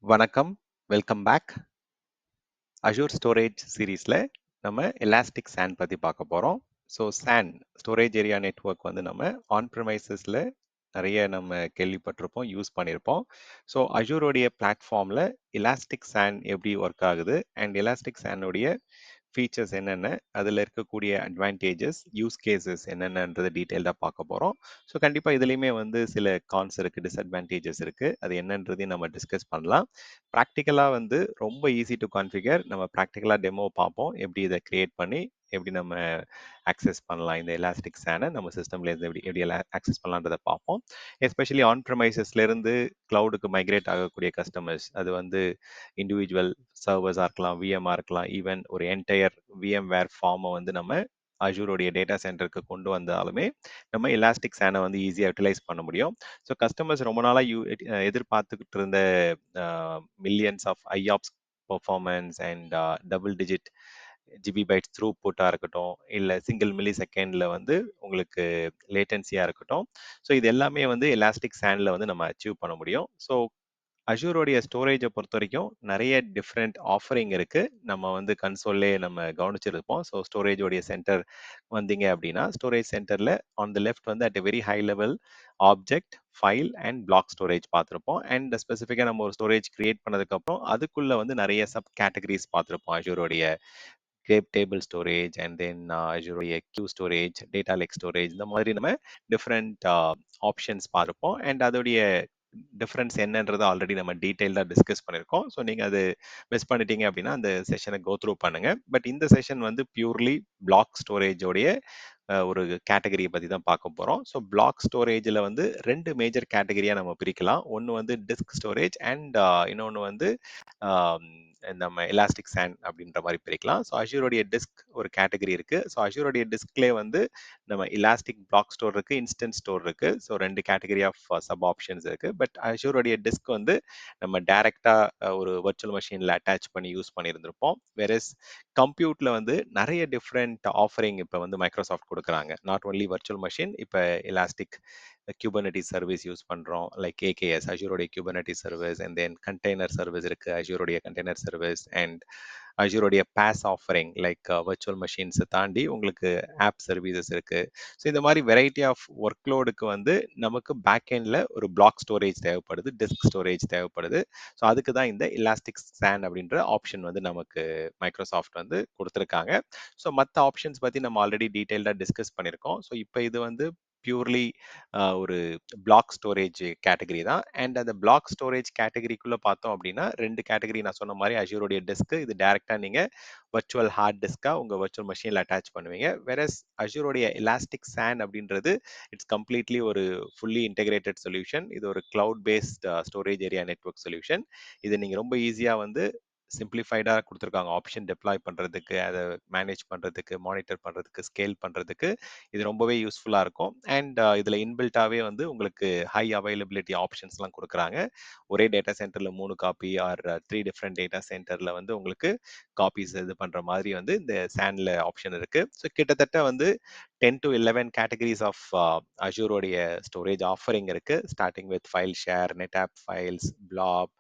வணக்கம். Welcome back. Azure storage சீரீஸ்ல நம்ம எலாஸ்டிக் சான் பத்தி பார்க்க போறோம். So SAN storage area network வந்து நம்ம ஆன் ப்ரிமைசஸ்ல நிறைய நம்ம கேள்விப்பட்டிருப்போம், யூஸ் பண்ணியிருப்போம். ஸோ அஷூரோடைய பிளாட்ஃபார்ம்ல எலாஸ்டிக் சான் எப்படி ஒர்க் ஆகுது அண்ட் எலாஸ்டிக் சானுடைய ஃபீச்சர்ஸ் என்னென்ன, அதில் இருக்கக்கூடிய அட்வான்டேஜஸ், யூஸ் கேசஸ் என்னென்னன்றதை டீட்டெயில்டாக பார்க்க போகிறோம். ஸோ கண்டிப்பாக இதுலேயுமே வந்து சில கான்ஸ் இருக்குது, டிஸ்அட்வான்டேஜஸ் இருக்குது. அது என்னன்றதையும் நம்ம டிஸ்கஸ் பண்ணலாம். ப்ராக்டிக்கலாக வந்து ரொம்ப ஈஸி டு கான்ஃபிகர். நம்ம ப்ராக்டிக்கலாக டெமோ பார்ப்போம், எப்படி இதை கிரியேட் பண்ணி எப்படி நம்ம ஆக்சஸ் பண்ணலாம், இந்த எலாஸ்டிக் சேனை நம்ம சிஸ்டம்லேருந்து எப்படி எப்படி எல்லாம் ஆக்சஸ் பண்ணலான்றதை பார்ப்போம். எஸ்பெஷலி ஆன் ப்ரமைசஸ்லேருந்து க்ளவுடுக்கு மைக்ரேட் ஆகக்கூடிய கஸ்டமர்ஸ், அது வந்து இண்டிவிஜுவல் சர்வர்ஸாக இருக்கலாம், விஎம்ஆ இருக்கலாம், ஈவன் ஒரு என்டையர் விஎம்வேர் ஃபார்மை வந்து நம்ம அஜூரோடைய டேட்டா சென்டருக்கு கொண்டு வந்தாலுமே நம்ம எலாஸ்டிக் சேனை வந்து ஈஸியாக யூட்டிலைஸ் பண்ண முடியும். ஸோ கஸ்டமர்ஸ் ரொம்ப நாளாக எதிர்பார்த்துக்கிட்டு இருந்த millions of IOPS performance and double digit gigabytes த்ரூ புட்டாக இருக்கட்டும், இல்லை சிங்கிள் மில்லி செகண்டில் வந்து உங்களுக்கு லேட்டன்சியாக இருக்கட்டும். ஸோ இது எல்லாமே வந்து எலாஸ்டிக் சேனில் வந்து நம்ம அச்சீவ் பண்ண முடியும். ஸோ அஷூரோடைய ஸ்டோரேஜை பொறுத்த வரைக்கும் நிறைய டிஃப்ரெண்ட் ஆஃபரிங் இருக்கு. நம்ம வந்து கன்சோல்லே நம்ம கவனிச்சிருப்போம். ஸோ ஸ்டோரேஜோடைய சென்டர் வந்தீங்க அப்படின்னா, ஸ்டோரேஜ் சென்டர்ல ஆன் த லெஃப்ட் வந்து at a very high level object, file and block storage பார்த்துருப்போம். அண்ட் ஸ்பெசிஃபிக்காக நம்ம ஒரு ஸ்டோரேஜ் கிரியேட் பண்ணதுக்கப்புறம் அதுக்குள்ள வந்து நிறைய சப் கேட்டகரிஸ் பார்த்துருப்போம். அஷூரோடைய கிரேப் டேபிள் ஸ்டோரேஜ் அண்ட் தென் அஷூரோடைய queue storage, data lake storage, இந்த மாதிரி நம்ம டிஃப்ரெண்ட் ஆப்ஷன்ஸ் பார்ப்போம். அண்ட் அதோடைய டிஃப்ரென்ஸ் என்னன்றதை ஆல்ரெடி நம்ம டீட்டெயிலாக டிஸ்கஸ் பண்ணியிருக்கோம். ஸோ நீங்கள் அது மிஸ் பண்ணிட்டீங்க அப்படின்னா அந்த செஷனை கோ த்ரூ பண்ணுங்க. பட் இந்த செஷன் வந்து பியூர்லி பிளாக் ஸ்டோரேஜோடைய ஒரு கேட்டகரியை பற்றி தான் பார்க்க போகிறோம். ஸோ பிளாக் ஸ்டோரேஜில் வந்து ரெண்டு மேஜர் கேட்டகரியாக நம்ம பிரிக்கலாம். ஒன்று வந்து டிஸ்க் ஸ்டோரேஜ் அண்ட் இன்னொன்று வந்து நம்ம எலாஸ்டிக் சான் அப்படின்ற மாதிரி பிரிக்கலாம். ஸோ அஷூரோடைய டிஸ்க் ஒரு கேட்டகரி இருக்கு. ஸோ அஷூரோடைய டிஸ்க்லேயே வந்து நம்ம எலாஸ்டிக் பிளாக் ஸ்டோர் இருக்கு, இன்ஸ்டன்ட் ஸ்டோர் இருக்கு. ஸோ ரெண்டு கேட்டகரி ஆஃப் சப் ஆப்ஷன்ஸ் இருக்கு. பட் அஷூரோடைய டிஸ்க் வந்து நம்ம டைரக்டா ஒரு வர்ச்சுவல் மெஷின்ல அட்டாச் பண்ணி யூஸ் பண்ணியிருந்திருப்போம். வெரஸ் கம்ப்யூட்ல வந்து நிறைய டிஃப்ரெண்ட் ஆஃபரிங் இப்போ வந்து மைக்ரோசாஃப்ட் கொடுக்குறாங்க. நாட் ஒன்லி வர்ச்சுவல் மெஷின், இப்போ எலாஸ்டிக் குபர்னட்டிஸ் சர்வீஸ் யூஸ் பண்ணுறோம், லைக் ஏகேஎஸ் அஷூரோடைய Kubernetes service, and then container service இருக்கு, அஷூரோடைய கண்டெய்னர் சர்வீஸ், அண்ட் அஷூரோடைய பாஸ் ஆஃபரிங் லைக் வர்ச்சுவல் மெஷின்ஸை தாண்டி உங்களுக்கு ஆப் சர்வீசஸ் இருக்கு. ஸோ இந்த மாதிரி வெரைட்டி ஆஃப் ஒர்க் லோடுக்கு வந்து நமக்கு பேக் எண்டில் ஒரு பிளாக் ஸ்டோரேஜ் தேவைப்படுது, டிஸ்க் ஸ்டோரேஜ் தேவைப்படுது. ஸோ அதுக்கு தான் இந்த எலாஸ்டிக் சான் அப்படின்ற ஆப்ஷன் வந்து நமக்கு மைக்ரோசாஃப்ட் வந்து கொடுத்துருக்காங்க. ஸோ மற்ற ஆப்ஷன்ஸ் பற்றி நம்ம ஆல்ரெடி டீட்டெயில்டாக டிஸ்கஸ் பண்ணியிருக்கோம். ஸோ இப்போ இது வந்து பியூர்லி ஒரு பிளாக் ஸ்டோரேஜ் கேட்டகரி தான். அண்ட் அந்த பிளாக் ஸ்டோரேஜ் கேட்டகரிக்குள்ள பார்த்தோம் அப்படின்னா ரெண்டு கேட்டகரி நான் சொன்ன மாதிரி அஷூரோடைய டிஸ்க், இது டைரக்டா நீங்க வர்ச்சுவல் ஹார்ட் டிஸ்கா உங்க வர்ச்சுவல் மெஷின்ல அட்டாச் பண்ணுவீங்க. வெரஸ் அஷூரோடைய எலாஸ்டிக் சான் அப்படின்றது இட்ஸ் கம்ப்ளீட்லி ஒரு ஃபுல்லி இன்டெகிரேட்டட் சொல்யூஷன். இது ஒரு cloud paste storage area network solution. இது நீங்க ரொம்ப ஈஸியா வந்து சிம்பிளிஃபைடாக கொடுத்துருக்காங்க ஆப்ஷன் டெப்ளாய் பண்ணுறதுக்கு, அதை மேனேஜ் பண்ணுறதுக்கு, மானிட்டர் பண்ணுறதுக்கு, ஸ்கேல் பண்ணுறதுக்கு இது ரொம்பவே யூஸ்ஃபுல்லாக இருக்கும். அண்ட் இதில் இன்பில்ட்டாகவே வந்து உங்களுக்கு ஹை அவைலபிலிட்டி ஆப்ஷன்ஸ்லாம் கொடுக்குறாங்க. ஒரே டேட்டா சென்டரில் 3 காப்பி ஆர் 3 டிஃப்ரெண்ட் டேட்டா சென்டரில் வந்து உங்களுக்கு காப்பீஸ் இது பண்ணுற மாதிரி வந்து இந்த சானில் ஆப்ஷன் இருக்குது. ஸோ கிட்டத்தட்ட வந்து 10 to 11 கேட்டகரிஸ் ஆஃப் அஷூரோடைய ஸ்டோரேஜ் ஆஃபரிங் இருக்குது. Starting with file share, NetApp files, blob,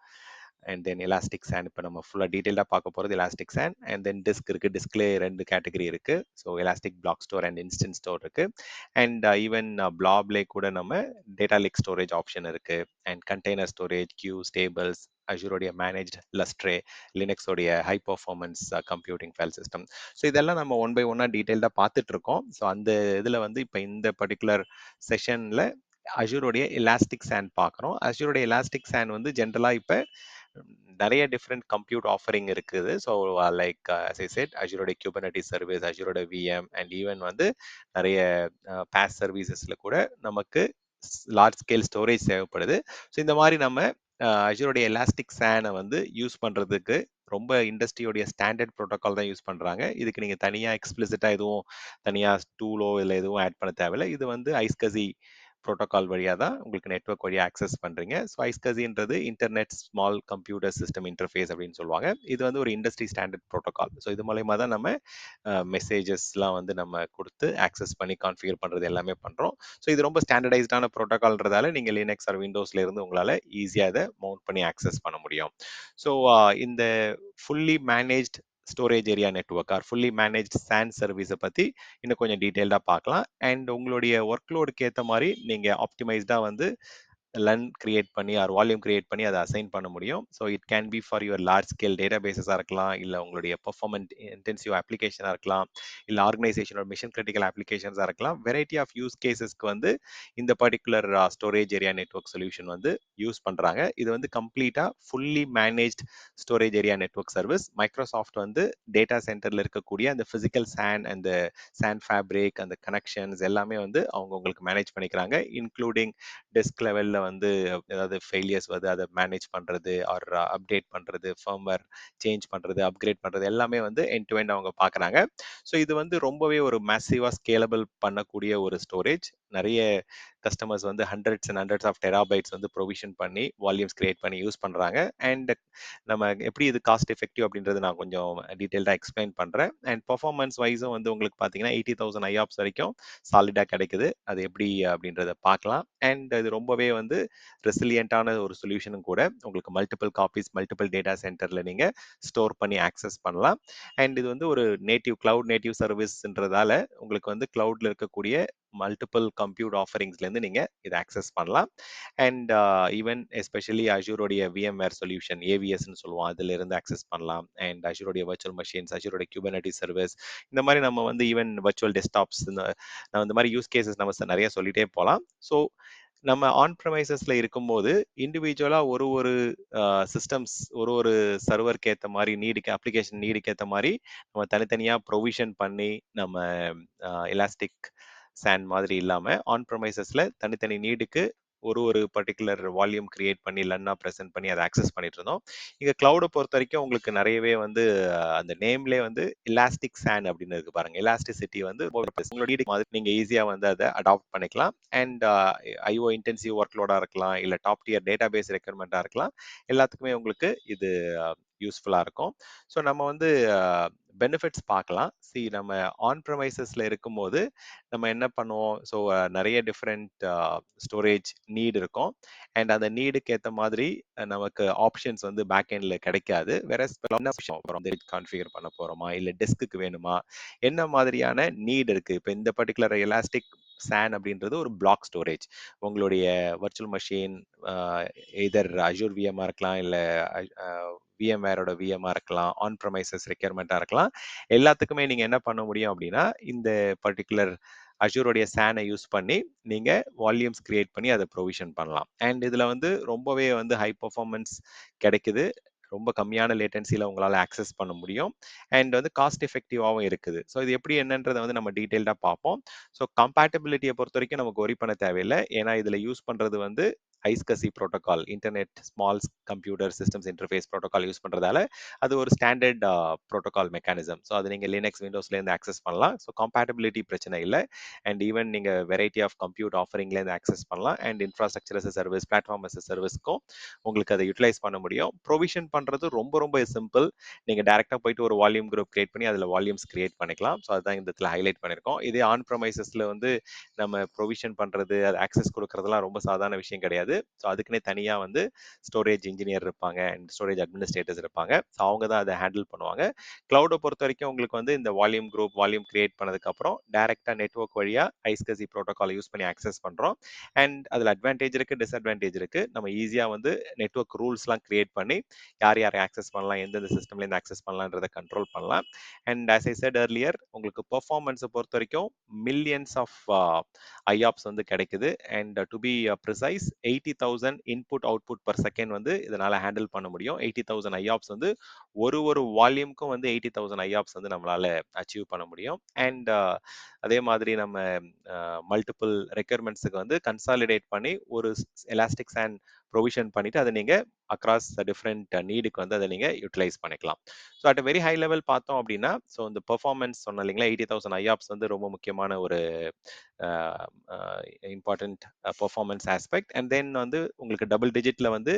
and then elastic SAN. இப்போ நம்ம ஃபுல்லாக டீட்டெயிலாக பார்க்க போகிறது elastic SAN. And then disk இருக்குது, டிஸ்க்லேயே ரெண்டு கேட்டகரி இருக்குது. So elastic block store and instant store இருக்குது. அண்ட் ஈவன் பிளாப்லே கூட நம்ம டேட்டா லிக் ஸ்டோரேஜ் ஆப்ஷன் இருக்குது. And container storage, queues, tables, அஷூரோடைய மேனேஜ்ட் லஸ்ட்ரே, லினக்ஸோடைய high performance computing file system. So இதெல்லாம் நம்ம ஒன் பை ஒன்னாக டீட்டெயில்டாக பார்த்துட்டு இருக்கோம். ஸோ அந்த இதில் வந்து இப்போ இந்த பர்டிகுலர் செஷனில் அஷூரோடைய எலாஸ்டிக் சான் பார்க்குறோம். அஷூரோடைய எலாஸ்டிக் சான் வந்து ஜென்ரலாக இப்போ நிறைய டிஃப்ரெண்ட் கம்ப்யூட் ஆஃபரிங் இருக்குது. So like as I said அஷூரோட குபர்னட்டிஸ் சர்வீஸ், அஷூரோட விஎம், அண்ட் ஈவன் வந்து நிறைய பாஸ் சர்வீசஸ்ல கூட நமக்கு லார்ஜ் ஸ்கேல் ஸ்டோரேஜ் தேவைப்படுது. ஸோ இந்த மாதிரி நம்ம அஷூரோடைய எலாஸ்டிக் சேனை வந்து யூஸ் பண்ணுறதுக்கு ரொம்ப இண்டஸ்ட்ரியோடைய ஸ்டாண்டர்ட் ப்ரோட்டோகால் தான் யூஸ் பண்ணுறாங்க. இதுக்கு நீங்கள் தனியாக எக்ஸ்பிளிசிட்டாக எதுவும் தனியாக டூலோ இல்லை எதுவும் ஆட் பண்ண தேவையில்லை. இது வந்து ஐஸ்கசி ப்ரோட்டோகால் வழியா தான் உங்களுக்கு நெட்வொர்க் வழியா ஆக்சஸ் பண்றீங்க. ஸோ ஐஸ்கசின்றது internet small computer system interface அப்படின்னு சொல்லுவாங்க. இது வந்து ஒரு இண்டஸ்ட்ரி ஸ்டாண்டர்ட் ப்ரோட்டோகால். ஸோ இது மூலயமா தான் நம்ம மெசேஜஸ்லாம் வந்து நம்ம கொடுத்து ஆக்சஸ் பண்ணி கான்ஃபிகர் பண்றது எல்லாமே பண்றோம். ஸோ இது ரொம்ப ஸ்டாண்டர்டைஸ்டான ப்ரோட்டோகால்ன்றதால நீங்க லினக்ஸ் ஆர் விண்டோஸ்ல இருந்து உங்களால ஈஸியா இதை மவுண்ட் பண்ணி ஆக்சஸ் பண்ண முடியும். ஸோ இந்த fully managed storage area network or fully managed SAN சர்வீஸை பத்தி இன்னும் கொஞ்சம் டீட்டெயில்டாக பார்க்கலாம். அண்ட் உங்களுடைய ஒர்க் லோடுக்கு ஏற்ற மாதிரி நீங்க ஆப்டிமைஸ்டா வந்து லன் கிரியேட் பண்ணி ஆர் வால்யூம் கிரியேட் பண்ணி அதை அசைன் பண்ண முடியும். So it can be for your large scale data பேசஸாக இருக்கலாம், இல்லை உங்களுடைய பெர்ஃபார்மன்ட் இன்டென்சிவ் அப்ளிகேஷனாக இருக்கலாம், இல்லை ஆர்கனைசேஷனோட மிஷன் கிரிட்டிக்கல் அப்ளிகேஷன்ஸாக இருக்கலாம். வெரைட்டி ஆஃப் யூஸ் கேசஸ்க்கு வந்து இந்த particular storage area network solution வந்து யூஸ் பண்ணுறாங்க. இது வந்து கம்ப்ளீட்டாக fully managed storage area network service. Microsoft வந்து டேட்டா சென்டரில் இருக்கக்கூடிய அந்த ஃபிசிக்கல் சான் அந்த சான் ஃபேப்ரிக் அந்த கனெக்ஷன்ஸ் எல்லாமே வந்து அவங்க உங்களுக்கு மேனேஜ் பண்ணிக்கிறாங்க. இன்க்ளூடிங் டெஸ்க் லெவலில் வந்து ஏதாவது ஃபெயிலியர்ஸ் வருது அதை மேனேஜ் பண்ணுறது ஆர் அப்டேட் பண்ணுறது, ஃபர்ம்வேர் சேஞ்ச் பண்ணுறது, அப்கிரேட் பண்ணுறது எல்லாமே வந்து எண்ட் டு எண்ட் அவங்க பார்க்குறாங்க. ஸோ இது வந்து ரொம்பவே ஒரு மேசிவாக ஸ்கேலபிள் பண்ணக்கூடிய ஒரு ஸ்டோரேஜ். நிறைய கஸ்டமர்ஸ் வந்து hundreds and hundreds of terabytes வந்து ப்ரொவிஷன் பண்ணி வால்யூம்ஸ் கிரியேட் பண்ணி யூஸ் பண்ணுறாங்க. அண்ட் நம்ம எப்படி இது காஸ்ட் எஃபெக்டிவ் அப்படின்றது நான் கொஞ்சம் டீட்டெயில்டாக எக்ஸ்பிளைன் பண்ணுறேன். அண்ட் பர்ஃபார்மன்ஸ் வைஸும் வந்து உங்களுக்கு பார்த்தீங்கன்னா 80,000 ஐஆப்ஸ் வரைக்கும் சாலிடாக கிடைக்குது. அது எப்படி அப்படின்றத பார்க்கலாம். அண்ட் இது ரொம்பவே வந்து ரெசிலியண்டான ஒரு சொல்யூஷனும் கூட. உங்களுக்கு மல்டிபிள் காப்பீஸ் மல்டிபிள் டேட்டா சென்டரில் நீங்கள் ஸ்டோர் பண்ணி ஆக்சஸ் பண்ணலாம். அண்ட் இது வந்து ஒரு நேட்டிவ் கிளவுட் நேட்டிவ் சர்வீஸ்ன்றதால உங்களுக்கு வந்து கிளவுட்ல இருக்கக்கூடிய மல்டிபிள் கம்ப்யூட் ஆஃபரிங்ஸ்லேருந்து நீங்கள் இதை ஆக்சஸ் பண்ணலாம். அண்ட் ஈவன் எஸ்பெஷலி அஷூரோடைய விஎம்வேர் சொல்யூஷன் ஏவிஎஸ்ன்னு சொல்லுவோம், அதுல இருந்து ஆக்சஸ் பண்ணலாம். அண்ட் அஷூரோடைய வர்ச்சுவல் மஷின்ஸ், அஷூரோடைய குபர்னெட்டிஸ் சர்வீஸ், இந்த மாதிரி நம்ம வந்து ஈவன் வர்ச்சுவல் டெஸ்க்டாப்ஸ் இந்த மாதிரி யூஸ் கேசஸ் நம்ம நிறைய சொல்லிட்டே போகலாம். ஸோ நம்ம ஆன் ப்ரமைசஸ்ல இருக்கும்போது இண்டிவிஜுவலா ஒரு ஒரு சிஸ்டம்ஸ் ஒரு ஒரு சர்வருக்கு ஏற்ற மாதிரி நீடுக்கு அப்ளிகேஷன் நீடுக்கு ஏற்ற மாதிரி நம்ம தனித்தனியா ப்ரொவிஷன் பண்ணி நம்ம எலாஸ்டிக் சான் மாதிரி இல்லாம ஆன் ப்ரமைசஸ்ல தனித்தனி நீடுக்கு ஒரு ஒரு பர்டிகுலர் வால்யூம் கிரியேட் பண்ணி லன்னா ப்ரெசென்ட் பண்ணி அதை ஆக்சஸ் பண்ணிட்டு இருந்தோம். இங்க கிளவுடை பொறுத்த வரைக்கும் உங்களுக்கு நிறையவே வந்து அந்த நேம்லேயே வந்து எலாஸ்டிக் சான் அப்படின்னு இருக்கு பாருங்க. எலாஸ்டிசிட்டி வந்து உங்களோட மாதிரி நீங்க ஈஸியா வந்து அதை அடாப்ட் பண்ணிக்கலாம். அண்ட் ஐஓ இன்டென்சிவ் ஒர்க் லோடா இருக்கலாம், இல்ல டாப் டியர் டேட்டா பேஸ் ரெக்யர்மெண்டா இருக்கலாம், எல்லாத்துக்குமே உங்களுக்கு இது யூஸ்ஃபுல்லா இருக்கும். ஸோ நம்ம வந்து பெனிஃபிட்ஸ் பார்க்கலாம். நம்ம ஆன் ப்ரமைசஸ்ல இருக்கும்போது நம்ம என்ன பண்ணுவோம், ஸோ நிறைய டிஃப்ரெண்ட் ஸ்டோரேஜ் நீட் இருக்கும். அண்ட் அந்த நீடுக்கு ஏற்ற மாதிரி நமக்கு ஆப்ஷன்ஸ் வந்து பேக் எண்ட்ல கிடைக்காது. வேற என்ன கான்ஃபிகர் பண்ண போறோமா, இல்லை டெஸ்க்கு வேணுமா, என்ன மாதிரியான நீட் இருக்கு. இப்போ இந்த பர்டிகுலர் எலாஸ்டிக் சான் அப்படின்றது ஒரு பிளாக் ஸ்டோரேஜ். உங்களுடைய வர்ச்சுவல் மஷின் எதர் அஷூர் விஎம்ஆ இருக்கலாம், இல்லை விஎம்வேரோட விஎம்ஆ இருக்கலாம், ஆன் ப்ரமைசஸ் ரெக்யர்மெண்ட்டாக இருக்கலாம். எல்லாத்துக்குமே நீங்கள் என்ன பண்ண முடியும் அப்படின்னா இந்த பர்டிகுலர் அஷூரோடைய சானை யூஸ் பண்ணி நீங்கள் வால்யூம்ஸ் கிரியேட் பண்ணி அதை ப்ரொவிஷன் பண்ணலாம். அண்ட் இதில் வந்து ரொம்பவே வந்து ஹை பர்ஃபார்மன்ஸ் கிடைக்குது. ரொம்ப கம்மியான லேட்டன்சியில் உங்களால் ஆக்சஸ் பண்ண முடியும். அண்ட் வந்து காஸ்ட் எஃபெக்டிவாகவும் இருக்குது. ஸோ இது எப்படி என்னன்றதை வந்து நம்ம டீட்டெயில்டாக பார்ப்போம். ஸோ கம்பேட்டபிலிட்டியை பொறுத்த வரைக்கும் நமக்கு ஒரி பண்ண தேவையில்லை. ஏன்னா இதில் யூஸ் பண்ணுறது வந்து iSCSI protocol, internet small computer systems interface protocol use பண்ணுறதால அது ஒரு ஸ்டாண்டர்ட் ப்ரோட்டோகால் மெக்கானிசம். ஸோ அது நீங்கள் லினக்ஸ் விண்டோஸ்லேருந்து ஆக்சஸ் பண்ணலாம். ஸோ கம்பேட்டபிலிட்டி பிரச்சனை இல்லை. அண்ட் ஈவன் நீங்கள் வெரைட்டி ஆஃப் கம்ப்யூட் ஆஃபரிங்லேருந்து ஆக்சஸ் பண்ணலாம். And infrastructure as service, platform as சர்வீஸ்க்கும் உங்களுக்கு அதை யூட்டிலைஸ் பண்ண முடியும். ப்ரொவிஷன் பண்ணுறது ரொம்ப ரொம்ப சிம்பிள். நீங்கள் டேரெக்டாக போயிட்டு ஒரு வால்யூம் குரூப் கிரியேட் பண்ணி அதில் வால்யூம்ஸ் கிரியேட் பண்ணிக்கலாம். ஸோ அதுதான் இந்த இடத்துல ஹைலைட் பண்ணியிருக்கோம். இதே ஆன் ப்ரமைசஸில் வந்து நம்ம ப்ரொவிஷன் பண்ணுறது, அது ஆக்சஸ் கொடுக்கறதுலாம் ரொம்ப சாதாரண விஷயம் கிடையாது. ஸோ அதுக்குன்னே தனியாக வந்து ஸ்டோரேஜ் இன்ஜினியர் இருப்பாங்க அண்ட் ஸ்டோரேஜ் அட்மினிஸ்ட்ரேட்டர்ஸ் இருப்பாங்க. ஸோ அவங்க தான் அதை ஹேண்டில் பண்ணுவாங்க. கிளவுடை பொறுத்த வரைக்கும் உங்களுக்கு வந்து இந்த வால்யூம் குரூப் வால்யூம் கிரியேட் பண்ணதுக்கப்புறம் டேரெக்டாக நெட்வொர்க் வழியாக ஐஸ்கசி ப்ரோட்டோகாலை யூஸ் பண்ணி ஆக்சஸ் பண்ணுறோம். அண்ட் அதில் அட்வான்டேஜ் இருக்குது, டிஸ்அட்வான்டேஜ் இருக்குது. நம்ம ஈஸியாக வந்து நெட்வொர்க் ரூல்ஸ்லாம் கிரியேட் பண்ணி யார் யாரை ஆக்சஸ் பண்ணலாம், எந்தெந்த சிஸ்டம்லேருந்து ஆக்சஸ் பண்ணலான்றதை கண்ட்ரோல் பண்ணலாம். And as I set earlier உங்களுக்கு பெர்ஃபார்மன்ஸை பொறுத்த வரைக்கும் மில்லியன்ஸ் ஆஃப் ஐஆப்ஸ் வந்து கிடைக்குது. And to be precise 80,000 input output per second வந்து இதனால ஹேண்டில் பண்ண முடியும். 80,000 ஐஆப்ஸ் வந்து ஒரு ஒரு வால்யூம்க்கும் வந்து 80,000 ஐஆப்ஸ் வந்து நம்மளால அச்சீவ் பண்ண முடியும். அண்ட் அதே மாதிரி நம்ம மல்டிபிள் ரெக்யர்மெண்ட்ஸுக்கு வந்து கன்சாலிடேட் பண்ணி ஒரு எலாஸ்டிக் சான் ப்ரொவிஷன் பண்ணிட்டு அதை நீங்க அக்ராஸ் டிஃப்ரெண்ட் நீடுக்கு வந்து அதை நீங்கள் யூட்டிலைஸ் பண்ணிக்கலாம். So at very high level பார்த்தோம் அப்படின்னா, ஸோ இந்த பெர்ஃபார்மன்ஸ் சொன்ன இல்லைங்களா, 80,000 ஐஆப்ஸ் வந்து ரொம்ப முக்கியமான ஒரு important performance aspect. And then வந்து உங்களுக்கு டபுள் டிஜிட்ல வந்து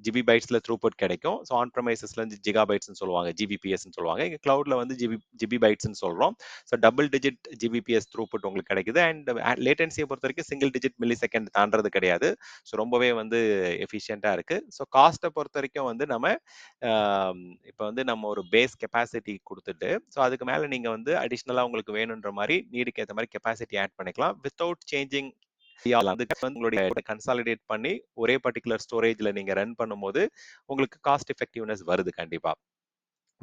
ஜிபி பைட்ஸ்ல த்ரூபுட் கிடைக்கும். ஸோ ஆன் ப்ரமைசஸ்ல இருந்து ஜிகா பைட்ஸ்னு சொல்லுவாங்க, ஜிபிபிஎஸ்ன்னு சொல்லுவாங்க. இங்கே கிளவுட்ல வந்து ஜிபி பைட்ஸ்ன்னு சொல்றோம். So double digit Gbps throughput உங்களுக்கு கிடைக்குது. அண்ட் லேட்டன்சியை பொறுத்த வரைக்கும் சிங்கிள் டிஜிட் மில்லி செகண்ட் தாண்டறது கிடையாது. ஸோ ரொம்பவே வந்து எஃபிஷியண்டா இருக்கு. ஸோ காஸ்ட்டை பொறுத்த வரைக்கும் வந்து நம்ம இப்போ வந்து நம்ம ஒரு பேஸ் கெப்பாசிட்டி கொடுத்துட்டு, ஸோ அதுக்கு மேலே நீங்கள் வந்து அடிஷ்னலாக உங்களுக்கு வேணுன்ற மாதிரி நீடுக்கு ஏற்ற மாதிரி கெப்பாசிட்டி ஆட் பண்ணிக்கலாம் வித்தவுட் சேஞ்சிங். அதுக்கு வந்து உங்களுடைய கன்சாலிடேட் பண்ணி ஒரே பர்டிகுலர் ஸ்டோரேஜ்ல நீங்க ரன் பண்ணும்போது உங்களுக்கு காஸ்ட் எஃபெக்டிவ்னஸ் வருது கண்டிப்பா.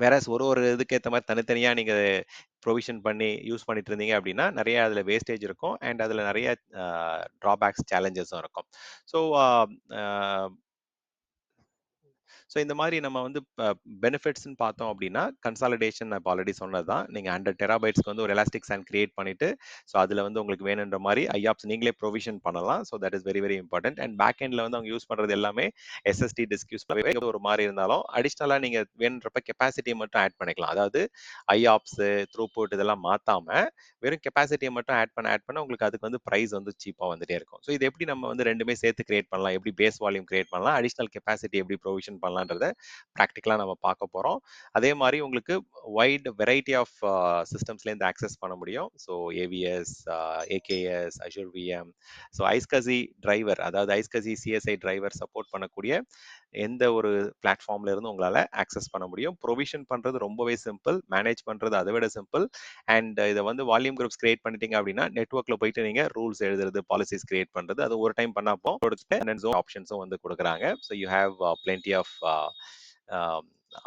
வேற ஒரு இதுக்கு ஏற்ற மாதிரி தனித்தனியா நீங்க ப்ரொவிஷன் பண்ணி யூஸ் பண்ணிட்டு இருந்தீங்க அப்படின்னா நிறைய அதுல வேஸ்டேஜ் இருக்கும் அண்ட் அதுல நிறைய டிராபேக்ஸ் சேலஞ்சஸும் இருக்கும். ஸோ ஸோ இந்த மாதிரி நம்ம வந்து பெனிஃபிட்ஸ்ன்னு பார்த்தோம் அப்படின்னா, கன்சாலிடேஷன் நான் இப்போ ஆல்ரெடி சொன்னது தான். நீங்கள் 100 டெராபைட்ஸ்க்கு வந்து ஒரு எலாஸ்டிக் சாண்ட் கிரியேட் பண்ணிட்டு, ஸோ அதில் வந்து உங்களுக்கு வேணுன்ற மாதிரி ஐஆப்ஸ் நீங்களே ப்ரொவிஷன் பண்ணலாம். So that is very very important. And back எண்டில் வந்து அவங்க யூஸ் பண்ணுறது எல்லாமே எஸ்எஸ்டி டிஸ்க் யூஸ் பண்ணவே ஒரு மாதிரி இருந்தாலும் அடிஷ்னலாக நீங்கள் வேணுன்றப்ப கெப்பாசிட்டியை மட்டும் ஆட் பண்ணிக்கலாம். அதாவது ஐஆப்ஸ் த்ரூபுட் இதெல்லாம் மாற்றாம வெறும் கெப்பாசிட்டியை மட்டும் ஆட் பண்ண உங்களுக்கு அதுக்கு வந்து ப்ரைஸ் வந்து சீப்பாக வந்துட்டே இருக்கும். ஸோ இது எப்படி நம்ம வந்து ரெண்டுமே சேர்த்து கிரியேட் பண்ணலாம், எப்படி பேஸ் வால்யூம் கிரியேட் பண்ணலாம், அடிஷ்னல் கெப்பாசிட்டி எப்படி ப்ரொவிஷன் பண்ணலான்றத ப்ராக்டிக்கலாக நம்ம பார்க்க போகிறோம். அதே மாதிரி உங்களுக்கு வைட் வெரைட்டி ஆஃப் சிஸ்டம்ஸ்லேருந்து ஆக்சஸ் பண்ண முடியும். So AVS, AKS, Azure VM, so iSCSI driver, அதாவது ஐஸ்கசி சிஎஸ்ஐ டிரைவர் சப்போர்ட் பண்ணக்கூடிய எந்த ஒரு பிளாட்ஃபார்ம்ல இருந்து உங்களால் ஆக்சஸ் பண்ண முடியும். ப்ரொவிஷன் பண்ணுறது ரொம்பவே சிம்பிள், மேனேஜ் பண்ணுறது அதை விட சிம்பிள். அண்ட் இதை வந்து வால்யூம் குரூப்ஸ் கிரியேட் பண்ணிட்டீங்க அப்படின்னா நெட்ஒர்க்கில் போயிட்டு நீங்கள் ரூல்ஸ் எழுதுறது, பாலிசிஸ் கிரியேட் பண்ணுறது, அது ஒரு டைம் பண்ணப்போ ஆப்ஷன்ஸும் வந்து கொடுக்குறாங்க. So you have plenty of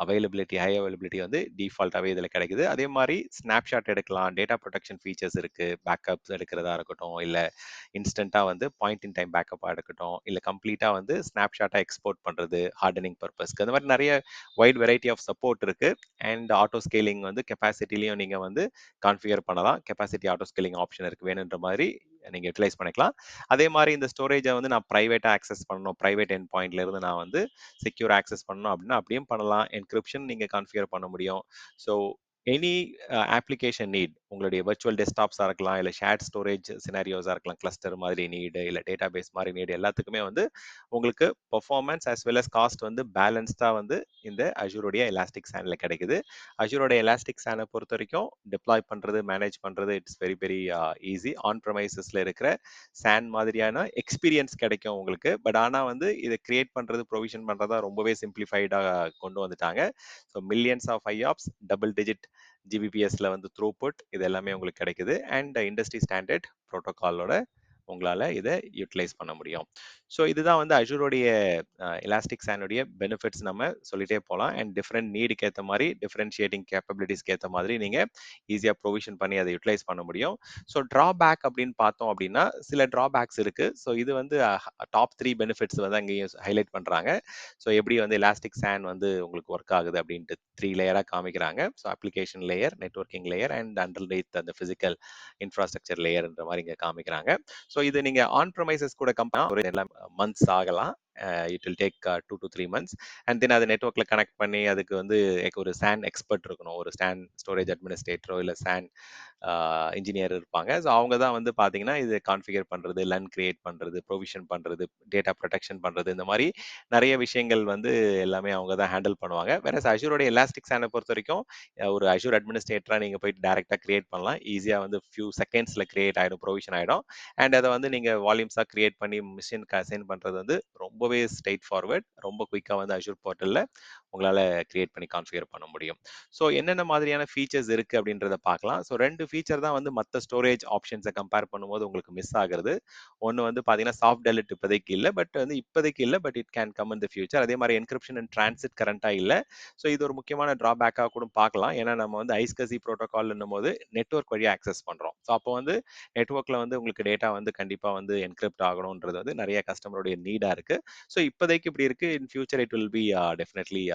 availability, high availability வந்து டிஃபால்ட்டாகவே இதில் கிடைக்குது. அதே மாதிரி ஸ்னாப்ஷாட் எடுக்கலாம், டேட்டா ப்ரொடெக்ஷன் ஃபீச்சர்ஸ் இருக்குது, பேக்கப்ஸ் எடுக்கிறதா இருக்கட்டும், இல்லை இன்ஸ்டண்ட்டாக வந்து பாயிண்ட் இன் டைம் பேக்கப்பாக எடுக்கட்டும், இல்லை கம்ப்ளீட்டாக வந்து ஸ்னாப்ஷாட்டாக எக்ஸ்போர்ட் பண்ணுறது ஹார்டனிங் பர்பஸ்க்கு, அந்த மாதிரி நிறைய வைட் வெரைட்டி ஆஃப் சப்போர்ட் இருக்குது. அண்ட் ஆட்டோ ஸ்கேலிங் வந்து கெப்பாசிட்டிலையும் நீங்கள் வந்து கான்ஃபிகர் பண்ணலாம். கெப்பாசிட்டி ஆட்டோ ஸ்கேலிங் ஆப்ஷன் இருக்குது, வேணுன்ற மாதிரி நீங்கள் யூட்டிலைஸ் பண்ணிக்கலாம். அதே மாதிரி இந்த ஸ்டோரேஜை வந்து நான் ப்ரைவேட்டாக ஆக்சஸ் பண்ணணும், ப்ரைவேட் எண்ட் பாயிண்ட்ல இருந்து நான் வந்து செக்யூர் ஆக்சஸ் பண்ணணும் அப்படின்னா அப்படியும் பண்ணலாம். என்கிரிப்ஷன் நீங்கள் கான்ஃபிகர் பண்ண முடியும். ஸோ எனி அப்ளிகேஷன் நீட், உங்களுடைய வர்ச்சுவல் டெஸ்க்டாப்ஸாக இருக்கலாம், இல்லை ஷேர்ட் ஸ்டோரேஜ் சினாரியோஸாக இருக்கலாம், கிளஸ்டர் மாதிரி நீடு, இல்லை டேட்டா பேஸ் மாதிரி நீடு, எல்லாத்துக்குமே வந்து உங்களுக்கு performance as well as cost வந்து பேலன்ஸ்டாக வந்து இந்த அஷூருடைய எலாஸ்டிக் சானில் கிடைக்குது. அஷூரோட எலாஸ்டிக் சானை பொறுத்த வரைக்கும் டிப்ளாய் பண்ணுறது, மேனேஜ் பண்ணுறது it's very very easy. On ப்ரமைசஸில் இருக்கிற சான் மாதிரியான எக்ஸ்பீரியன்ஸ் கிடைக்கும் உங்களுக்கு. பட் ஆனால் வந்து இதை கிரியேட் பண்ணுறது, ப்ரொவிஷன் பண்ணுறதா ரொம்பவே சிம்பிளிஃபைடாக கொண்டு வந்துட்டாங்க. So millions of IOPS, double digit ஜிபிபிஎஸ்ல வந்து த்ரூபுட், இது எல்லாமே உங்களுக்கு கிடைக்குது. அண்ட் இண்டஸ்ட்ரி ஸ்டாண்டர்ட் ப்ரோட்டோகாலோட உங்களால் இதை யூட்டிலைஸ் பண்ண முடியும். ஸோ இதுதான் வந்து அஷூரோடைய எலாஸ்டிக் சானுடைய பெனிஃபிட்ஸ் நம்ம சொல்லிட்டே போகலாம். அண்ட் டிஃப்ரெண்ட் நீடுக்கு ஏற்ற மாதிரி, டிஃப்ரென்ஷியேட்டிங் கேப்பபிலிட்டிஸ்க்கு ஏற்ற மாதிரி நீங்கள் ஈஸியாக ப்ரொவிஷன் பண்ணி அதை யூட்டிலைஸ் பண்ண முடியும். ஸோ ட்ராபேக் அப்படின்னு பார்த்தோம் அப்படின்னா சில ட்ராபேக்ஸ் இருக்குது. ஸோ இது வந்து டாப் 3 பெனிஃபிட்ஸ் வந்து அங்கேயும் ஹைலைட் பண்ணுறாங்க. ஸோ எப்படி வந்து எலாஸ்டிக் சான் வந்து உங்களுக்கு ஒர்க் ஆகுது அப்படின்ட்டு 3 லேயராக காமிக்கிறாங்க. So application layer, networking layer and underneath அந்த ஃபிசிக்கல் இன்ஃப்ராஸ்ட்ரக்சர் லேயர்ன்ற மாதிரி இங்கே காமிக்கிறாங்க. ஸோ இது நீங்கள் ஆன் ப்ரமைசஸ் கூட ஒரு எல்லாம் மந்த்ஸ் ஆகலாம். It will take 2 to 3 months. And then அதை நெட்ஒர்க்கில் கனெக்ட் பண்ணி அதுக்கு வந்து ஒரு சான் எக்ஸ்பர்ட் இருக்கணும், ஒரு சான் ஸ்டோரேஜ் அட்மினிஸ்ட்ரேட்டரோ இல்லை சான் இன்ஜினியர் இருப்பாங்க. ஸோ அவங்க தான் வந்து பார்த்தீங்கன்னா இது கான்ஃபிகர் பண்ணுறது, லன் கிரியேட் பண்ணுறது, ப்ரொவிஷன் பண்ணுறது, டேட்டா ப்ரொடெக்ஷன் பண்ணுறது, இந்த மாதிரி நிறைய விஷயங்கள் வந்து எல்லாமே அவங்க தான் ஹேண்டில் பண்ணுவாங்க. வேற அஷூரோட எலாஸ்டிக் சானை பொறுத்த வரைக்கும் ஒரு அஷூர் அட்மினிஸ்ட்ரேட்டராக நீங்கள் போயிட்டு டேரெக்டாக கிரியேட் பண்ணலாம். ஈஸியாக வந்து ஃபியூ செகண்ட்ஸில் கிரியேட் ஆகிடும், ப்ரொவிஷன் ஆகிடும். அண்ட் அதை வந்து நீங்கள் வால்யூம்ஸாக கிரியேட் பண்ணி மிஷினுக்கு அசைன் பண்ணுறது வந்து ரொம்பவே ஸ்ட்ரெயிட் ஃபார்வர்ட், ரொம்ப குயிக்காக வந்து அஷூர் போர்ட்டலில் உங்களால் கிரியேட் பண்ணி கான்ஃபிகர் பண்ண முடியும். ஸோ என்னென்ன மாதிரியான ஃபீச்சர்ஸ் இருக்குது அப்படின்றத பார்க்கலாம். ஸோ 2 ஃபீச்சர் தான் வந்து மற்ற ஸ்டோரேஜ் ஆப்ஷன்ஸை கம்பேர் பண்ணும்போது உங்களுக்கு மிஸ் ஆகுறது. ஒன்று வந்து பார்த்தீங்கன்னா சாஃப்ட் டெலிட் இப்போதைக்கு இல்லை, பட் வந்து இப்போதைக்கு இல்லை, but it can come in the future. அதே மாதிரி என்கிரிப்ஷன் அண்ட் டிரான்சிட் கரண்ட்டாக இல்லை. ஸோ இது ஒரு முக்கியமான ட்ராபேக்காக கூட பார்க்கலாம். ஏன்னா நம்ம வந்து ஐஸ்கசி ப்ரோட்டோகால்னும் போது நெட்வொர்க் வழியாக ஆக்சஸ் பண்ணுறோம். ஸோ அப்போ வந்து நெட்வொர்க்கில் வந்து உங்களுக்கு டேட்டா வந்து கண்டிப்பாக வந்து என்கிரிப்ட் ஆகணுன்றது வந்து நிறைய கஸ்டமருடைய நீடாக இருக்குது. ஸோ இப்போதைக்கு இப்படி இருக்குது. In future it will be definitely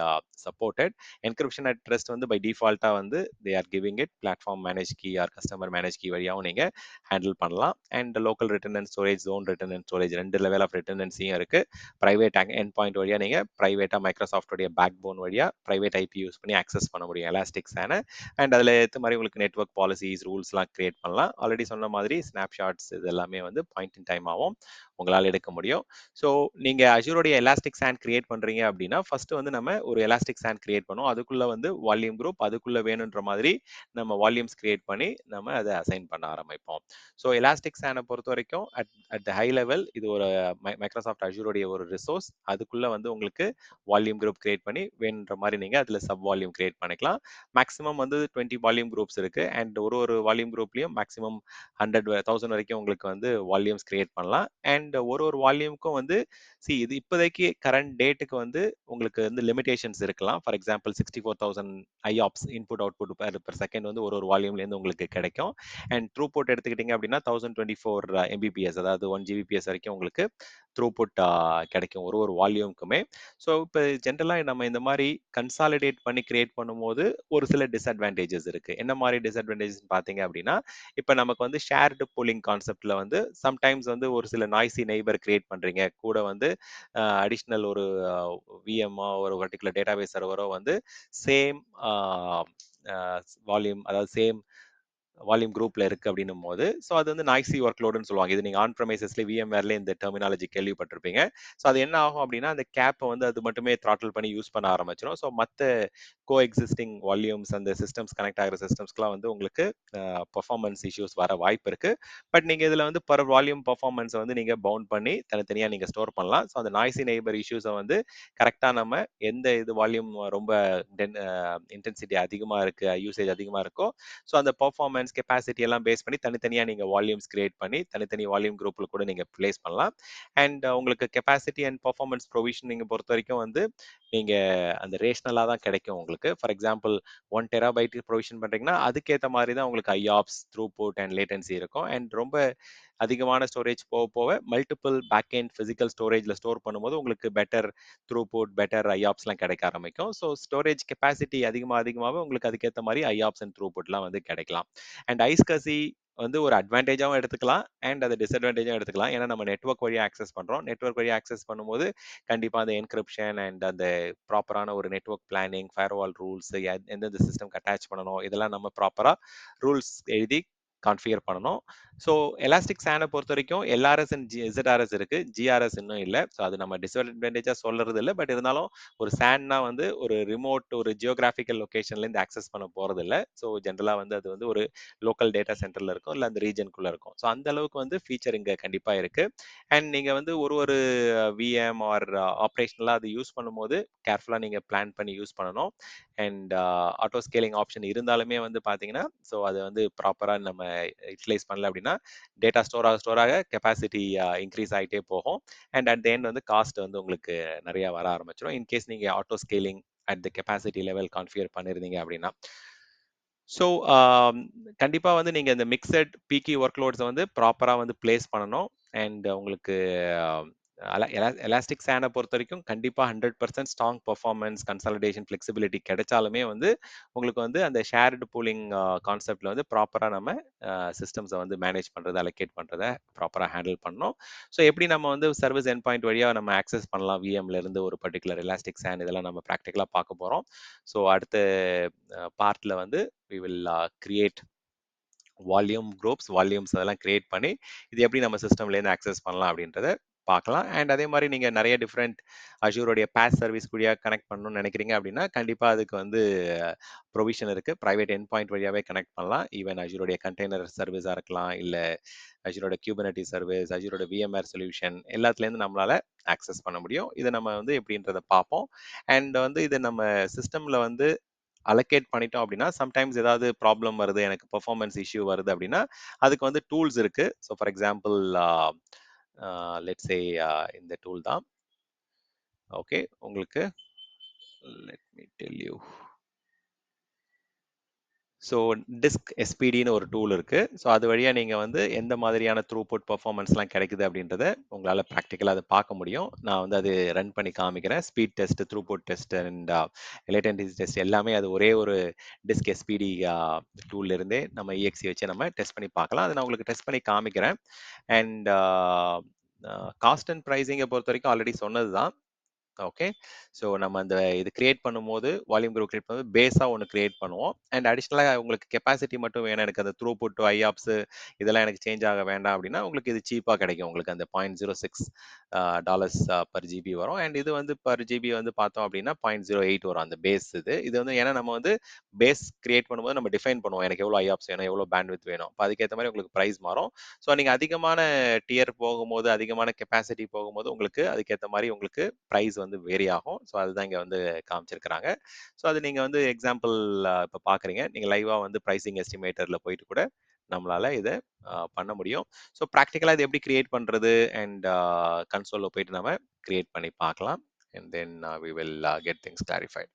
supported. Encryption at rest வந்து பை டிஃபால்ட்டாக வந்து they are giving it platform manage key MDR customer manage key வழியாகவும் நீங்க ஹேண்டில் பண்ணலாம். And local redundant and storage, zone redundant and storage 2 level of ரிட்டர்னன்சியும் இருக்கு. Private end point வழியா நீங்க பிரைவேட்டா மைக்ரோசாஃப்டோடைய பேக் போன் வழியா பிரைவேட் ஐபி யூஸ் பண்ணி ஆக்சஸ் பண்ண முடியும் எலாஸ்டிக் சேனை. அண்ட் அதில் ஏற்ற மாதிரி உங்களுக்கு நெட்வொர்க் பாலிசிஸ் ரூல்ஸ்லாம் கிரியேட் பண்ணலாம். ஆல்ரெடி சொன்ன மாதிரி ஸ்னாப்ஷாட்ஸ் இது எல்லாமே வந்து பாயிண்ட் இன் டைம் ஆகும் உங்களால் எடுக்க முடியும். ஸோ நீங்க அஜூரோடைய எலாஸ்டிக் சேன் கிரியேட் பண்றீங்க அப்படின்னா ஃபர்ஸ்ட் வந்து நம்ம ஒரு எலாஸ்டிக் சேன் கிரியேட் பண்ணுவோம். அதுக்குள்ள வந்து வால்யூம் குரூப், அதுக்குள்ள வேணுன்ற மாதிரி நம்ம வால்யூம்ஸ் கிரியேட் பண்ணி நம்ம அதை அசைன் பண்ண ஆரம்பிப்போம். ஸோ எலாஸ்டிக் சேனை பொறுத்த வரைக்கும் அட் த ஹை லெவல் இது ஒரு மைக்ரோசாஃப்ட் அஜூரோடைய ஒரு ரிசோர்ஸ். அதுக்குள்ள வந்து உங்களுக்கு வால்யூம் குரூப் கிரியேட் பண்ணி வேணுன்ற மாதிரி நீங்க அதுல சப் வால்யூம் கிரியேட் பண்ணிக்கலாம். மேக்ஸிமம் வந்து 20 வால்யூம் குரூப்ஸ் இருக்கு. அண்ட் ஒரு வால்யூம் குரூப்லயும் மேக்ஸிமம் 100,000 வரைக்கும் உங்களுக்கு வந்து வால்யூம்ஸ் கிரியேட் பண்ணலாம். அண்ட் ஒரு வால்யூமுக்கும் வந்து இது இப்போதைக்கு கரண்ட் டேட்டுக்கு வந்து உங்களுக்கு வந்து லிமிடேஷன்ஸ் இருக்கலாம். For example 64,000 IOPS input output per second வந்து ஒரு வால்யூம்லேருந்து உங்களுக்கு கிடைக்கும். அண்ட் த்ரூபுட் எடுத்துக்கிட்டீங்க அப்படின்னா 1024 எம்பிபிஎஸ், அதாவது 1 ஜிபிபிஎஸ் வரைக்கும் உங்களுக்கு த்ரூபுட் கிடைக்கும் ஒரு வால்யூமுக்குமே. ஸோ இப்போ ஜென்ரலாக நம்ம இந்த மாதிரி கன்சாலிடேட் பண்ணி கிரியேட் பண்ணும்போது ஒரு சில டிஸ்அட்வான்டேஜஸ் இருக்கு. என்ன மாதிரி டிஸ்அட்வான்டேஜஸ் பார்த்தீங்க அப்படின்னா, இப்போ நமக்கு வந்து ஷேர்டு பூலிங் கான்செப்ட்ல வந்து சம்டைம்ஸ் வந்து ஒரு சில நாய்ஸி நெய்பர் கிரியேட் பண்றீங்க, கூட வந்து அடிஷ்னல் ஒரு விஎம்ஓ ஒரு பர்டிகுலர் டேட்டாபேஸ் சர்வரோ வந்து சேம் வால்யூம், அதாவது சேம் வால்யூம் குரூப்ல இருக்கு அப்படின்னும் போது, ஸோ அது வந்து நாய்ஸி ஒர்க் லோடுன்னு சொல்லுவாங்க. இது நீங்க ஆன் ப்ரமைசஸ்ல விஎம்வேர்ல இந்த டெர்மினாலஜி கேள்விப்பட்டிருப்பீங்க. ஸோ அது என்ன ஆகும் அப்படின்னா, அந்த கேப்பை வந்து அது மட்டுமே த்ராட்டில் பண்ணி யூஸ் பண்ண ஆரம்பிச்சிடும். ஸோ மற்ற கோ எக்ஸிஸ்டிங் வால்யூம்ஸ் அந்த சிஸ்டம்ஸ் கனெக்ட் ஆகிற சிஸ்டம்ஸ்க்குலாம் வந்து உங்களுக்கு பர்ஃபார்மன்ஸ் இஷ்யூஸ் வர வாய்ப்பு இருக்கு. பட் நீங்க இதுல வந்து பர் வால்யூம் பர்ஃபார்மன்ஸ் வந்து நீங்க பவுண்ட் பண்ணி தனித்தனியா நீங்க ஸ்டோர் பண்ணலாம். ஸோ அந்த நாய்ஸி நெய்பர் இஷ்யூஸை வந்து கரெக்டா நம்ம எந்த இது வால்யூம் ரொம்ப இன்டென்சிட்டி அதிகமா இருக்கு, யூசேஜ் அதிகமா இருக்கோ, ஸோ அந்த பர்ஃபார்மன்ஸ் கெப்பாசிட்டி எல்லாம் பேஸ் பண்ணி தனித்தனியா நீங்க வால்யூம்ஸ் கிரியேட் பண்ணி தனித்தனி வால்யூம் குரூப்ல கூட நீங்க பிளேஸ் பண்ணலாம். அண்ட் உங்களுக்கு கெப்பாசிட்டி அண்ட் பர்ஃபார்மன்ஸ் ப்ரொவிஷன் நீங்க பொறுத்த வரைக்கும் வந்து நீங்க அந்த ரேஷனலா தான் கிடைக்கும் உங்களுக்கு. ஃபார் எக்ஸாம்பிள் 1 டெராபைட் ப்ரொவிஷன் பண்றீங்கன்னா அதுக்கேற்ற மாதிரி தான் உங்களுக்கு ஐஆப்ஸ், த்ரூபுட் அண்ட் லேட்டன்சி இருக்கும். அண்ட் ரொம்ப அதிகமான ஸ்டோரேஜ் போக போக மல்டிபிள் பேக் எண்ட் பிசிக்கல் ஸ்டோரேஜ்ல ஸ்டோர் பண்ணும்போது உங்களுக்கு பெட்டர் த்ரூபுட், பெட்டர் ஐஆப்ஸ்லாம் கிடைக்க ஆரம்பிக்கும். ஸோ ஸ்டோரேஜ் கெப்பாசிட்டி அதிகமாகவே உங்களுக்கு அதுக்கேற்ற மாதிரி ஐஆப்ஸ் அண்ட் த்ரூபுட்லாம் வந்து கிடைக்கலாம். அண்ட் ஐஸ்கசி வந்து ஒரு அட்வான்டேஜாகவும் எடுத்துக்கலாம் அண்ட் அது டிஸ்அட்வான்டேஜாகவும் எடுத்துக்கலாம். ஏன்னா நம்ம நெட்வொர்க் வழியாக ஆக்சஸ் பண்ணுறோம். நெட்வொர்க் வழியாக ஆக்சஸ் பண்ணும்போது கண்டிப்பாக அந்த என்கிரிப்ஷன் அண்ட் அந்த ப்ராப்பரான ஒரு நெட்வொர்க் பிளானிங், ஃபயர்வால் ரூல்ஸ், எந்தெந்த சிஸ்டம்க்கு அட்டாச் பண்ணணும், இதெல்லாம் நம்ம ப்ராப்பராக ரூல்ஸ் எழுதி கான்ஃபிகர் பண்ணணும். ஸோ எலாஸ்டிக் சேனை பொறுத்த வரைக்கும் எல்ஆர்எஸ் அண்ட் இசட்ஆர்எஸ் இருக்கு, ஜிஆர்எஸ் இன்னும் இல்லை. ஸோ அது நம்ம டிஸ்அட்வான்டேஜாக சொல்றது இல்லை. பட் இருந்தாலும் ஒரு சேன்னா வந்து ஒரு ரிமோட் ஒரு ஜியோகிராஃபிக்கல் லொகேஷன்லேருந்து ஆக்சஸ் பண்ண போறது இல்லை. ஸோ ஜென்ரலாக வந்து அது வந்து ஒரு லோக்கல் டேட்டா சென்டர்ல இருக்கும், இல்லை அந்த ரீஜனுக்குள்ள இருக்கும். ஸோ அந்த அளவுக்கு வந்து ஃபீச்சர் இங்கே கண்டிப்பாக இருக்கு. அண்ட் நீங்க வந்து ஒரு விஎம் ஆர் ஆப்ரேஷனலா அது யூஸ் பண்ணும்போது கேர்ஃபுல்லா நீங்க பிளான் பண்ணி யூஸ் பண்ணணும். அண்ட் ஆட்டோ ஸ்கேலிங் ஆப்ஷன் இருந்தாலுமே வந்து பாத்தீங்கன்னா, ஸோ அதை வந்து ப்ராப்பரா நம்ம யூட்டிலைஸ் பண்ணல அப்படின்னா டேட்டா ஸ்டோர் ஆக கெப்பாசிட்டி இன்க்ரீஸ் ஆகிட்டே போகும். அண்ட் அட் த எண்ட் வந்து காஸ்ட் வந்து உங்களுக்கு நிறைய வர ஆரம்பிச்சிடும். இன்கேஸ் நீங்க auto scaling at the capacity level configure பண்ணிருந்தீங்க அப்படின்னா. ஸோ கண்டிப்பா வந்து நீங்க இந்த மிக்சட் பீக்கி ஒர்க் லோட்ஸை வந்து ப்ராப்பரா வந்து பிளேஸ் பண்ணணும். அண்ட் உங்களுக்கு எலாஸ்டிக் சேனை பொறுத்த வரைக்கும் கண்டிப்பா 100% ஸ்ட்ராங் பெர்ஃபார்மன்ஸ், கன்சாலிடேஷன், ஃபிளெக்சிபிலிட்டி கிடைச்சாலுமே வந்து உங்களுக்கு வந்து அந்த ஷேர்டு பூலிங் கான்செப்ட்ல வந்து ப்ராப்பரா நம்ம சிஸ்டம்ஸை வந்து மேனேஜ் பண்றது, அலோகேட் பண்றதை ப்ராப்பரா ஹேண்டில் பண்ணணும். ஸோ எப்படி நம்ம வந்து சர்வீஸ் எண்ட் பாயிண்ட் வழியா நம்ம ஆக்சஸ் பண்ணலாம் விஎம்ல இருந்து ஒரு பர்டிகுலர் எலாஸ்டிக் சேன், இதெல்லாம் நம்ம ப்ராக்டிக்கலா பார்க்க போறோம். ஸோ அடுத்த பார்ட்ல வந்து we will create volume groups, volumes அதெல்லாம் கிரியேட் பண்ணி இது எப்படி நம்ம சிஸ்டம்லேருந்து ஆக்சஸ் பண்ணலாம் அப்படின்றத பார்க்கலாம். அண்ட் அதே மாதிரி நீங்கள் நிறைய டிஃப்ரெண்ட் அஷூரோடைய பேஸ் சர்வீஸ் கூடிய கனெக்ட் பண்ணணும்னு நினைக்கிறீங்க அப்படின்னா கண்டிப்பாக அதுக்கு வந்து ப்ரொவிஷன் இருக்கு. ப்ரைவேட் எண்ட் பாயிண்ட் வழியாவே கனெக்ட் பண்ணலாம். ஈவன் அஷூரோடைய கண்டெய்னர் சர்வீஸாக இருக்கலாம், இல்லை அஷூரோட கியூபர்னட்டி சர்வீஸ், அஷூரோட விஎம்ஆர் சொல்யூஷன் எல்லாத்துலேருந்து நம்மளால ஆக்சஸ் பண்ண முடியும். இதை நம்ம வந்து எப்படின்றத பார்ப்போம். அண்ட் வந்து இதை நம்ம சிஸ்டம்ல வந்து அலோகேட் பண்ணிட்டோம் அப்படின்னா சம்டைம்ஸ் ஏதாவது ப்ராப்ளம் வருது, எனக்கு பெர்ஃபார்மன்ஸ் இஷ்யூ வருது அப்படின்னா அதுக்கு வந்து டூல்ஸ் இருக்கு. So for example let's say இந்த டூல் தான். ஓகே, உங்களுக்கு let me tell you. So disk எஸ்பிடின்னு ஒரு டூல் இருக்கு. ஸோ அது வழியா நீங்க வந்து எந்த மாதிரியான த்ரூபுட் பெர்ஃபார்மன்ஸ்லாம் கிடைக்குது அப்படின்றத உங்களால ப்ராக்டிகலா அத பார்க்க முடியும். நான் வந்து அது ரன் பண்ணி காமிக்கிறேன். Speed test, throughput test and latency test எல்லாமே அது ஒரே ஒரு டிஸ்க் எஸ்பிடி டூல்ல இருந்தே நம்ம இஎக்ஸி வச்சு நம்ம டெஸ்ட் பண்ணி பார்க்கலாம். அத நான் உங்களுக்கு டெஸ்ட் பண்ணி காமிக்கிறேன். அண்ட் காஸ்ட் அண்ட் பிரைசிங்க பொறுத்தவரைக்கும் ஆல்ரெடி சொன்னது தான். ஓகே. ஸோ நம்ம அந்த இது கிரியேட் பண்ணும்போது, வால்யூம் குரூப் கிரியேட் பண்ணும்போது பேஸா ஒண்ணு கிரியேட் பண்ணுவோம். அண்ட் அடிஷனலா உங்களுக்கு கெப்பாசிட்டி மட்டும் வேணும். எனக்கு அந்த த்ரூபுட், ஐஆப்ஸ் இதெல்லாம் எனக்கு சேஞ்ச் ஆக வேண்டாம் அப்படின்னா, உங்களுக்கு இது சீப்பா கிடைக்கும். உங்களுக்கு அந்த $0.06 டாலர்ஸ் பெர் ஜிபி வரும். அண்ட் இது வந்து பெர் ஜிபி வந்து பார்த்தோம் அப்படின்னா, 0.08 வரும் அந்த பேஸ் இது. இது வந்து ஏன்னா நம்ம வந்து பேஸ் கிரியேட் பண்ணும்போது நம்ம டிஃபைன் பண்ணுவோம். எனக்கு எவ்வளோ ஐஆப்ஸ் வேணும், எவ்வளோ பேண்ட்விட்த் வேணும். அப்ப அதுக்கேத்த மாரி உங்களுக்கு பிரைஸ் மாறும். ஸோ நீங்க அதிகமான டியர் போகும்போது, அதிகமான கெப்பாசிட்டி போகும்போது, உங்களுக்கு அதுக்கேத்த மாரி உங்களுக்கு பிரைஸ் வந்து வேரி ஆகும். ஸோ அதுதான் இங்க வந்து காமிச்சிருக்கிறாங்க. ஸோ அது நீங்க வந்து எக்ஸாம்பிள் இப்ப பார்க்குறீங்க. நீங்க லைவா வந்து பிரைசிங் எஸ்டிமேட்டர்ல போயிட்டு கூட நம்மளால இத பண்ண முடியும். ஸோ பிராக்டிகலா இத எப்படி கிரியேட் பண்றது அண்ட் கன்சோல்ல போயிட்டு நம்ம கிரியேட் பண்ணி பார்க்கலாம். And then we will get things clarified.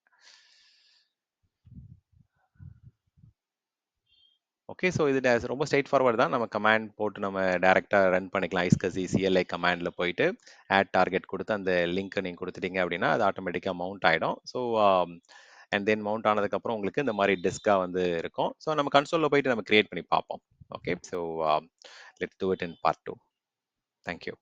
Okay. So இது ரொம்ப ஸ்ட்ரெயிட் ஃபார்வர்ட் தான். நம்ம கமாண்ட் போட்டு நம்ம டைரக்ட்டா ரன் பண்ணிக்கலாம். ஐஸ்கசி சிஎல்ஐ கமாண்ட்ல போயிட்டு ஆட் டார்கெட் குடுத்து அந்த லிங்க்க நீங்க குடுத்துட்டீங்க அப்படின்னா, அது ஆட்டோமேட்டிக்கா மவுண்ட் ஆயிடும். ஸோ அண்ட் தென் மவுண்ட் ஆனதுக்கப்புறம் உங்களுக்கு இந்த மாரி டிஸ்க்கா வந்து இருக்கும். ஸோ நம்ம கன்சோல்ல போயிட்டு நம்ம கிரியேட் பண்ணி பார்ப்போம். Okay. So let's do it in part 2. Thank you.